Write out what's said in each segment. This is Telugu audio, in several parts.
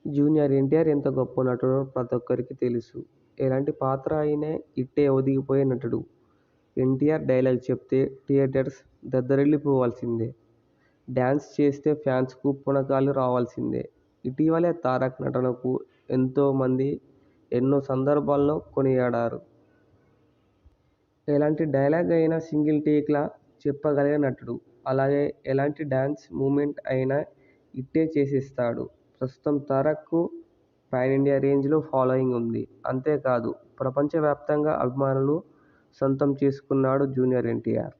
జూనియర్ ఎన్టీఆర్ ఎంత గొప్ప నటుడో ప్రతి ఒక్కరికి తెలుసు. ఎలాంటి పాత్ర అయినా ఇట్టే ఒదిగిపోయే నటుడు. ఎన్టీఆర్ డైలాగ్ చెప్తే థియేటర్స్ దద్దరిల్లిపోవాల్సిందే. డ్యాన్స్ చేస్తే ఫ్యాన్స్కు పునకాలు రావాల్సిందే. ఇటీవలే తారక్ నటనకు ఎంతో మంది ఎన్నో సందర్భాల్లో కొనియాడారు. ఎలాంటి డైలాగ్ అయినా సింగిల్ టేక్లా చెప్పగలిగే నటుడు. అలాగే ఎలాంటి డ్యాన్స్ మూమెంట్ అయినా ఇట్టే చేసేస్తాడు. ప్రస్తుతం తారక్కు పాన్ ఇండియా రేంజ్లో ఫాలోయింగ్ ఉంది. అంతేకాదు ప్రపంచవ్యాప్తంగా అభిమానులు సొంతం చేసుకున్నాడు జూనియర్ ఎన్టీఆర్.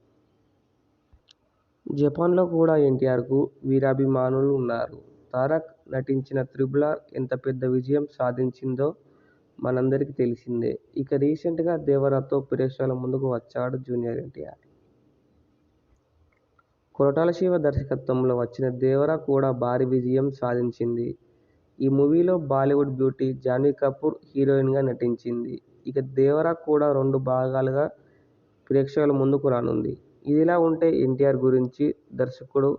జపాన్లో కూడా ఎన్టీఆర్కు వీరాభిమానులు ఉన్నారు. తారక్ నటించిన 'త్రిబుల్ ఆర్' ఎంత పెద్ద విజయం సాధించిందో మనందరికీ తెలిసిందే. ఇక రీసెంట్గా 'దేవర'తో ప్రేక్షకుల ముందుకు వచ్చాడు జూనియర్ ఎన్టీఆర్. కొరటాల శివ దర్శకత్వంలో వచ్చిన 'దేవర' కూడా భారీ విజయం సాధించింది. ఈ మూవీలో బాలీవుడ్ బ్యూటీ జాన్వీ కపూర్ హీరోయిన్గా నటించింది. ఇక 'దేవర' కూడా 2 భాగాలుగా ప్రేక్షకుల ముందుకు రానుంది. ఇదిలా ఉంటే ఎన్టీఆర్ గురించి దర్శకుడు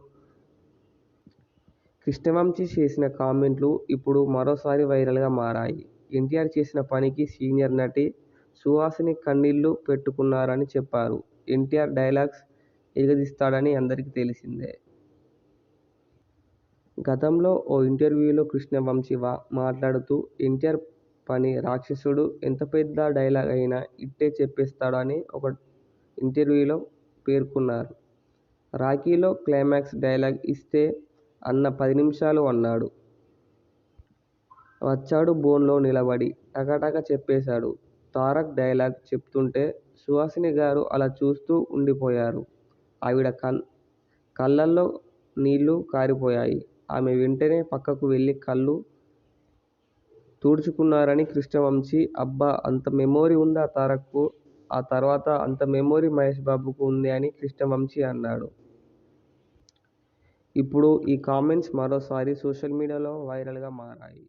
కృష్ణవంశీ చేసిన కామెంట్లు ఇప్పుడు మరోసారి వైరల్గా మారాయి. ఎన్టీఆర్ చేసిన పనికి సీనియర్ నటి సుహాసిని కన్నీళ్లు పెట్టుకున్నారని చెప్పారు. ఎన్టీఆర్ డైలాగ్స్ ఎగదిస్తాడని అందరికీ తెలిసిందే. గతంలో ఓ ఇంటర్వ్యూలో కృష్ణవంశీ మాట్లాడుతూ ఎన్టీఆర్ పని రాక్షసుడు, ఎంత పెద్ద డైలాగ్ అయినా ఇట్టే చెప్పేస్తాడు అని ఒక ఇంటర్వ్యూలో పేర్కొన్నారు. 'రాకీ'లో క్లైమాక్స్ డైలాగ్ ఇస్తే అన్న 10 నిమిషాలు అన్నాడు. వచ్చాడు బోన్లో నిలబడి టకటక చెప్పేశాడు. తారక్ డైలాగ్ చెప్తుంటే సుహాసిని గారు అలా చూస్తూ ఉండిపోయారు. ఆవిడ కళ్లల్లో నీళ్లు కారిపోయాయి. ఆమె వెంటనే పక్కకు వెళ్లి కళ్లు తుడుచుకున్నారని కృష్ణవంశీ అబ్బా అంత మెమొరీ ఉందా తారక్కు? ఆ తర్వాత అంత మెమొరీ మహేష్ బాబుకు ఉంది అని కృష్ణవంశీ అన్నాడు. ఇప్పుడు ఈ కామెంట్స్ మరోసారి సోషల్ మీడియాలో వైరల్గా మారాయి.